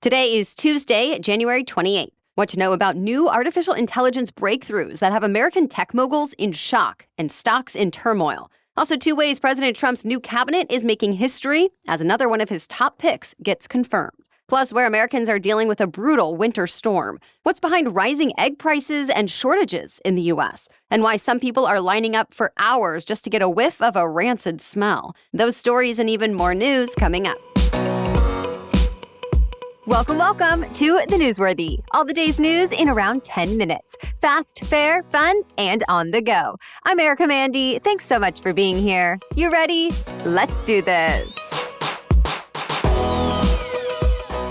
Today is Tuesday, January 28th. What to know about new artificial intelligence breakthroughs that have American tech moguls in shock and stocks in turmoil. Also, 2 ways President Trump's new cabinet is making history as another one of his top picks gets confirmed. Plus, where Americans are dealing with a brutal winter storm. What's behind rising egg prices and shortages in the U.S. And why some people are lining up for hours just to get a whiff of a rancid smell. Those stories and even more news coming up. Welcome to The Newsworthy. All the day's news in around 10 minutes. Fast, fair, fun, and on the go. I'm Erica Mandy. Thanks so much for being here. You ready? Let's do this.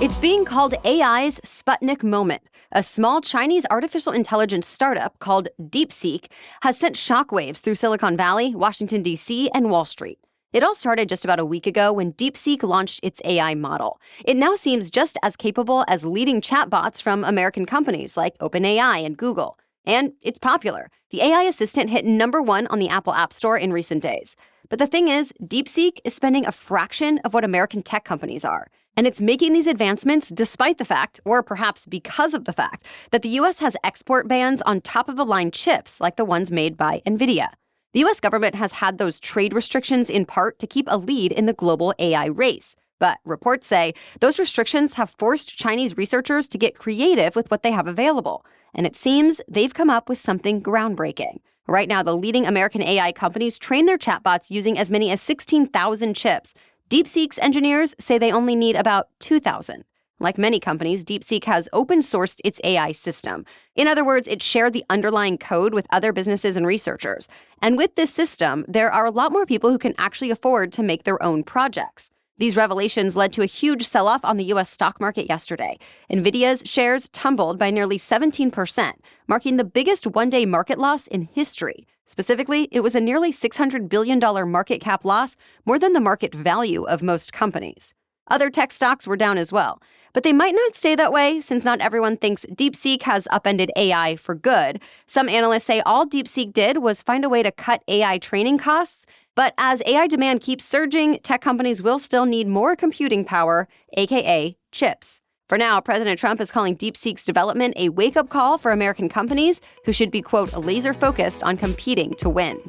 It's being called AI's Sputnik moment. A small Chinese artificial intelligence startup called DeepSeek has sent shockwaves through Silicon Valley, Washington, D.C., and Wall Street. It all started just about a week ago when DeepSeek launched its AI model. It now seems just as capable as leading chatbots from American companies like OpenAI and Google. And it's popular. The AI assistant hit #1 on the Apple App Store in recent days. But the thing is, DeepSeek is spending a fraction of what American tech companies are. And it's making these advancements despite the fact, or perhaps because of the fact, that the U.S. has export bans on top-of-the-line chips like the ones made by NVIDIA. The U.S. government has had those trade restrictions in part to keep a lead in the global AI race. But reports say those restrictions have forced Chinese researchers to get creative with what they have available. And it seems they've come up with something groundbreaking. Right now, the leading American AI companies train their chatbots using as many as 16,000 chips. DeepSeek's engineers say they only need about 2,000. Like many companies, DeepSeek has open-sourced its AI system. In other words, it shared the underlying code with other businesses and researchers. And with this system, there are a lot more people who can actually afford to make their own projects. These revelations led to a huge sell-off on the U.S. stock market yesterday. NVIDIA's shares tumbled by nearly 17%, marking the biggest one-day market loss in history. Specifically, it was a nearly $600 billion market cap loss, more than the market value of most companies. Other tech stocks were down as well. But they might not stay that way since not everyone thinks DeepSeek has upended AI for good. Some analysts say all DeepSeek did was find a way to cut AI training costs. But as AI demand keeps surging, tech companies will still need more computing power, aka chips. For now, President Trump is calling DeepSeek's development a wake-up call for American companies who should be, quote, laser-focused on competing to win.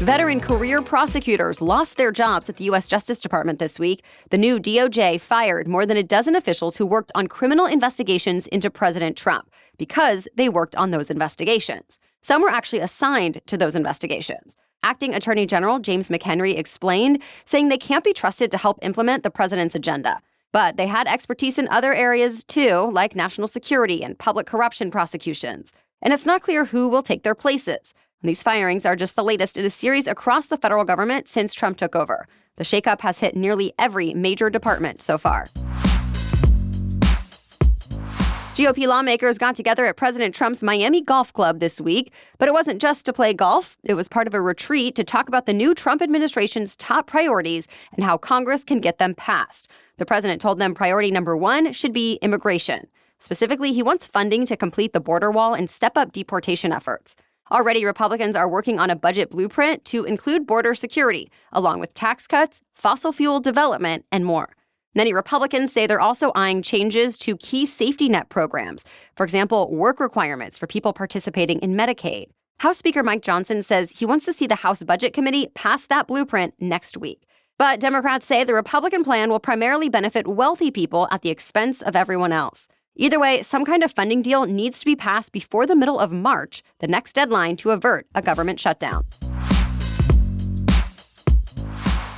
Veteran career prosecutors lost their jobs at the U.S. Justice Department this week. The new DOJ fired more than a dozen officials who worked on criminal investigations into President Trump because they worked on those investigations. Some were actually assigned to those investigations. Acting Attorney General James McHenry explained, saying they can't be trusted to help implement the president's agenda. But they had expertise in other areas, too, like national security and public corruption prosecutions. And it's not clear who will take their places. These firings are just the latest in a series across the federal government since Trump took over. The shakeup has hit nearly every major department so far. GOP lawmakers got together at President Trump's Miami Golf Club this week, but it wasn't just to play golf. It was part of a retreat to talk about the new Trump administration's top priorities and how Congress can get them passed. The president told them priority #1 should be immigration. Specifically, he wants funding to complete the border wall and step up deportation efforts. Already, Republicans are working on a budget blueprint to include border security, along with tax cuts, fossil fuel development, and more. Many Republicans say they're also eyeing changes to key safety net programs. For example, work requirements for people participating in Medicaid. House Speaker Mike Johnson says he wants to see the House Budget Committee pass that blueprint next week. But Democrats say the Republican plan will primarily benefit wealthy people at the expense of everyone else. Either way, some kind of funding deal needs to be passed before the middle of March, the next deadline to avert a government shutdown.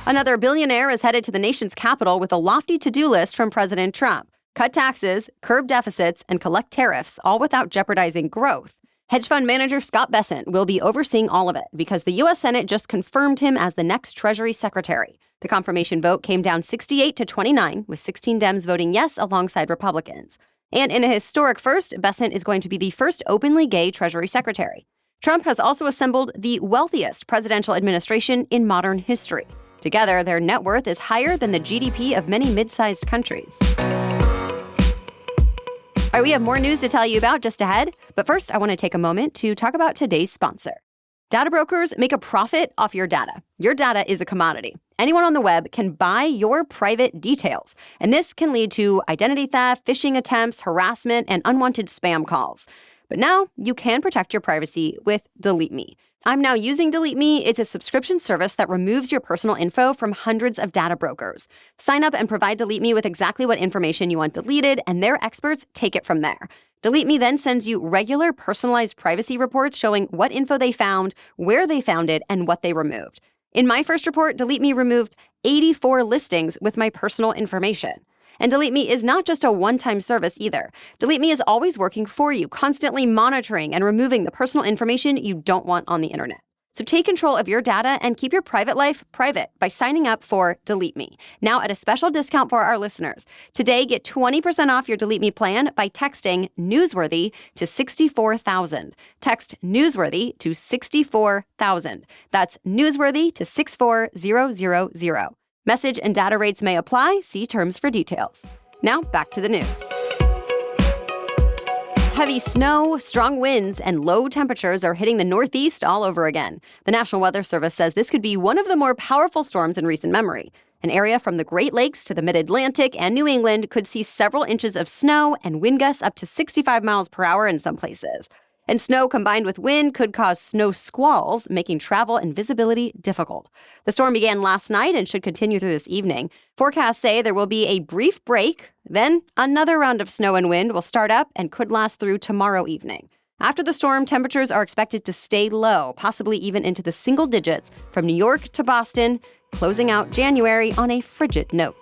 Another billionaire is headed to the nation's capital with a lofty to-do list from President Trump. Cut taxes, curb deficits, and collect tariffs, all without jeopardizing growth. Hedge fund manager Scott Bessent will be overseeing all of it because the U.S. Senate just confirmed him as the next Treasury Secretary. The confirmation vote came down 68-29, with 16 Dems voting yes alongside Republicans. And in a historic first, Bessent is going to be the first openly gay Treasury Secretary. Trump has also assembled the wealthiest presidential administration in modern history. Together, their net worth is higher than the GDP of many mid-sized countries. All right, we have more news to tell you about just ahead. But first, I want to take a moment to talk about today's sponsor. Data brokers make a profit off your data. Your data is a commodity. Anyone on the web can buy your private details, and this can lead to identity theft, phishing attempts, harassment, and unwanted spam calls. But now you can protect your privacy with Delete Me. I'm now using Delete Me. It's a subscription service that removes your personal info from hundreds of data brokers. Sign up and provide Delete Me with exactly what information you want deleted, and their experts take it from there. Delete Me then sends you regular personalized privacy reports showing what info they found, where they found it, and what they removed. In my first report, Delete Me removed 84 listings with my personal information. And Delete Me is not just a one-time service either. Delete Me is always working for you, constantly monitoring and removing the personal information you don't want on the internet. So take control of your data and keep your private life private by signing up for Delete Me. Now at a special discount for our listeners. Today, get 20% off your Delete Me plan by texting Newsworthy to 64,000. Text Newsworthy to 64,000. That's Newsworthy to 64000. Message and data rates may apply. See terms for details. Now back to the news. Heavy snow, strong winds, and low temperatures are hitting the Northeast all over again. The National Weather Service says this could be one of the more powerful storms in recent memory. An area from the Great Lakes to the Mid-Atlantic and New England could see several inches of snow and wind gusts up to 65 miles per hour in some places. And snow combined with wind could cause snow squalls, making travel and visibility difficult. The storm began last night and should continue through this evening. Forecasts say there will be a brief break, then another round of snow and wind will start up and could last through tomorrow evening. After the storm, temperatures are expected to stay low, possibly even into the single digits, from New York to Boston, closing out January on a frigid note.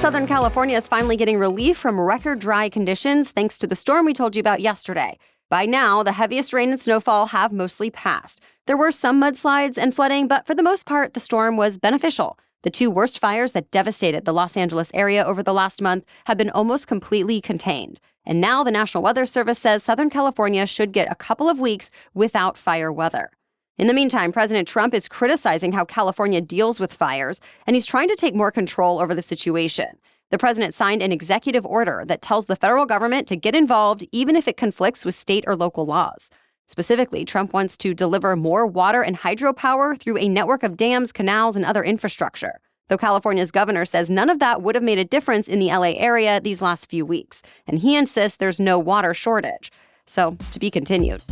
Southern California is finally getting relief from record dry conditions thanks to the storm we told you about yesterday. By now, the heaviest rain and snowfall have mostly passed. There were some mudslides and flooding, but for the most part, the storm was beneficial. The two worst fires that devastated the Los Angeles area over the last month have been almost completely contained. And now the National Weather Service says Southern California should get a couple of weeks without fire weather. In the meantime, President Trump is criticizing how California deals with fires, and he's trying to take more control over the situation. The president signed an executive order that tells the federal government to get involved even if it conflicts with state or local laws. Specifically, Trump wants to deliver more water and hydropower through a network of dams, canals, and other infrastructure. Though California's governor says none of that would have made a difference in the LA area these last few weeks, and he insists there's no water shortage. So, to be continued.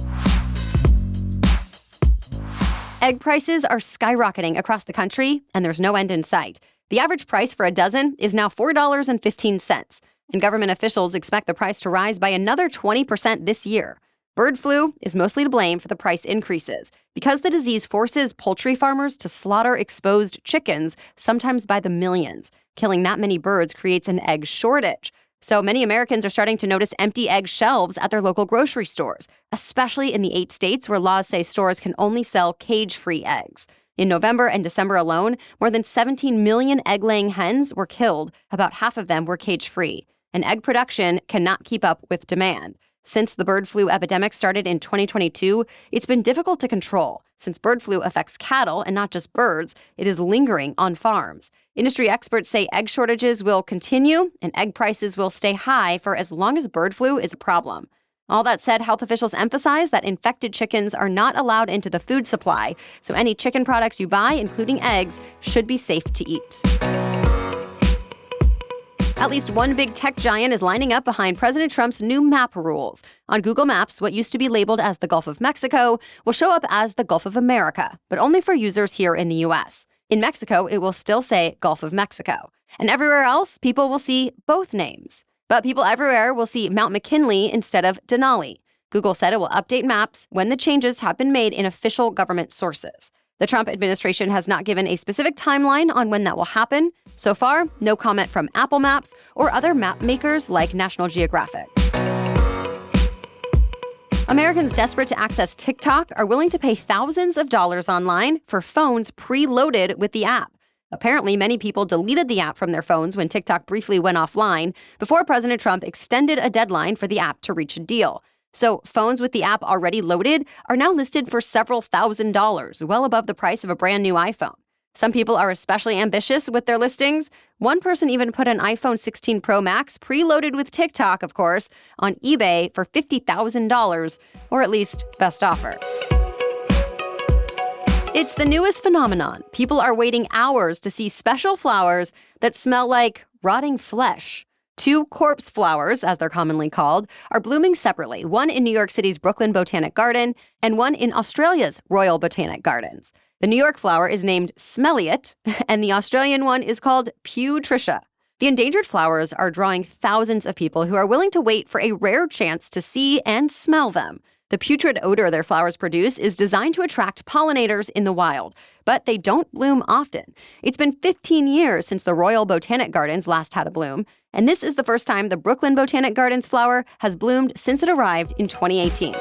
Egg prices are skyrocketing across the country, and there's no end in sight. The average price for a dozen is now $4.15, and government officials expect the price to rise by another 20% this year. Bird flu is mostly to blame for the price increases, because the disease forces poultry farmers to slaughter exposed chickens, sometimes by the millions. Killing that many birds creates an egg shortage. So many Americans are starting to notice empty egg shelves at their local grocery stores, especially in the 8 states where laws say stores can only sell cage-free eggs. In November and December alone, more than 17 million egg-laying hens were killed. About half of them were cage-free. And egg production cannot keep up with demand. Since the bird flu epidemic started in 2022, it's been difficult to control. Since bird flu affects cattle and not just birds, it is lingering on farms. Industry experts say egg shortages will continue and egg prices will stay high for as long as bird flu is a problem. All that said, health officials emphasize that infected chickens are not allowed into the food supply, so any chicken products you buy, including eggs, should be safe to eat. At least one big tech giant is lining up behind President Trump's new map rules. On Google Maps, what used to be labeled as the Gulf of Mexico will show up as the Gulf of America, but only for users here in the U.S. In Mexico, it will still say Gulf of Mexico. And everywhere else, people will see both names. But people everywhere will see Mount McKinley instead of Denali. Google said it will update maps when the changes have been made in official government sources. The Trump administration has not given a specific timeline on when that will happen. So far, no comment from Apple Maps or other map makers like National Geographic. Americans desperate to access TikTok are willing to pay thousands of dollars online for phones preloaded with the app. Apparently, many people deleted the app from their phones when TikTok briefly went offline before President Trump extended a deadline for the app to reach a deal. So phones with the app already loaded are now listed for several $1,000s, well above the price of a brand new iPhone. Some people are especially ambitious with their listings. One person even put an iPhone 16 Pro Max, preloaded with TikTok, of course, on eBay for $50,000, or at least best offer. It's the newest phenomenon. People are waiting hours to see special flowers that smell like rotting flesh. 2 corpse flowers, as they're commonly called, are blooming separately, one in New York City's Brooklyn Botanic Garden and one in Australia's Royal Botanic Gardens. The New York flower is named Smelliot, and the Australian one is called Pewtricia. The endangered flowers are drawing thousands of people who are willing to wait for a rare chance to see and smell them. The putrid odor their flowers produce is designed to attract pollinators in the wild, but they don't bloom often. It's been 15 years since the Royal Botanic Gardens last had a bloom, and this is the first time the Brooklyn Botanic Gardens flower has bloomed since it arrived in 2018.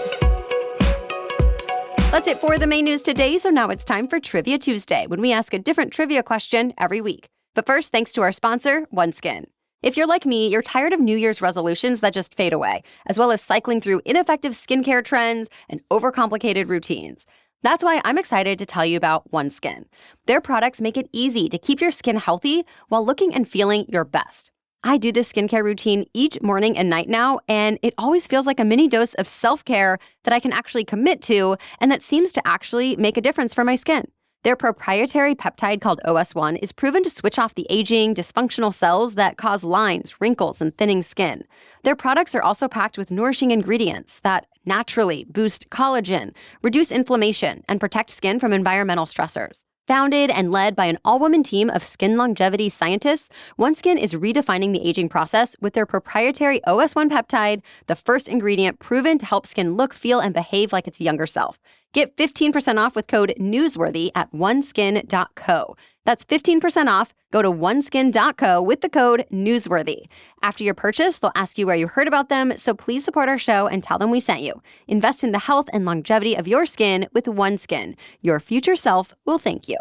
That's it for the main news today, so now it's time for Trivia Tuesday, when we ask a different trivia question every week. But first, thanks to our sponsor, OneSkin. If you're like me, you're tired of New Year's resolutions that just fade away, as well as cycling through ineffective skincare trends and overcomplicated routines. That's why I'm excited to tell you about OneSkin. Their products make it easy to keep your skin healthy while looking and feeling your best. I do this skincare routine each morning and night now, and it always feels like a mini dose of self-care that I can actually commit to and that seems to actually make a difference for my skin. Their proprietary peptide called OS1 is proven to switch off the aging, dysfunctional cells that cause lines, wrinkles, and thinning skin. Their products are also packed with nourishing ingredients that naturally boost collagen, reduce inflammation, and protect skin from environmental stressors. Founded and led by an all-woman team of skin longevity scientists, OneSkin is redefining the aging process with their proprietary OS1 peptide, the first ingredient proven to help skin look, feel, and behave like its younger self. Get 15% off with code NEWSWORTHY at oneskin.co. That's 15% off. Go to oneskin.co with the code NEWSWORTHY. After your purchase, they'll ask you where you heard about them, so please support our show and tell them we sent you. Invest in the health and longevity of your skin with OneSkin. Your future self will thank you.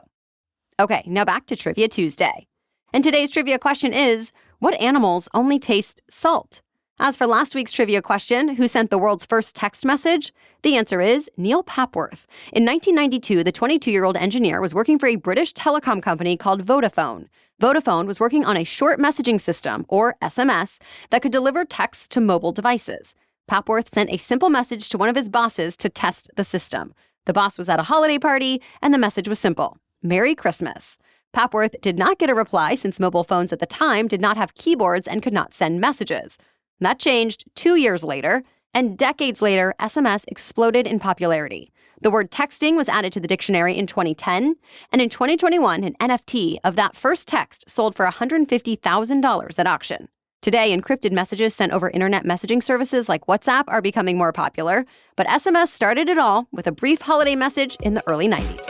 Okay, now back to Trivia Tuesday. And today's trivia question is, what animals only taste salt? As for last week's trivia question, who sent the world's first text message? The answer is Neil Papworth. In 1992, the 22-year-old engineer was working for a British telecom company called Vodafone. Vodafone was working on a short messaging system, or SMS, that could deliver texts to mobile devices. Papworth sent a simple message to one of his bosses to test the system. The boss was at a holiday party, and the message was simple: Merry Christmas. Papworth did not get a reply since mobile phones at the time did not have keyboards and could not send messages. That changed 2 years later, and decades later, SMS exploded in popularity. The word texting was added to the dictionary in 2010, and in 2021, an NFT of that first text sold for $150,000 at auction. Today, encrypted messages sent over internet messaging services like WhatsApp are becoming more popular, but SMS started it all with a brief holiday message in the early 90s.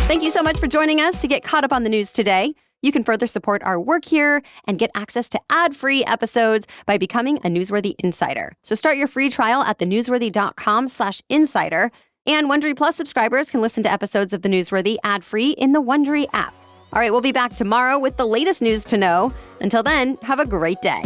Thank you so much for joining us to get caught up on the news today. You can further support our work here and get access to ad-free episodes by becoming a Newsworthy Insider. So start your free trial at thenewsworthy.com/insider. And Wondery Plus subscribers can listen to episodes of The Newsworthy ad-free in the Wondery app. All right, we'll be back tomorrow with the latest news to know. Until then, have a great day.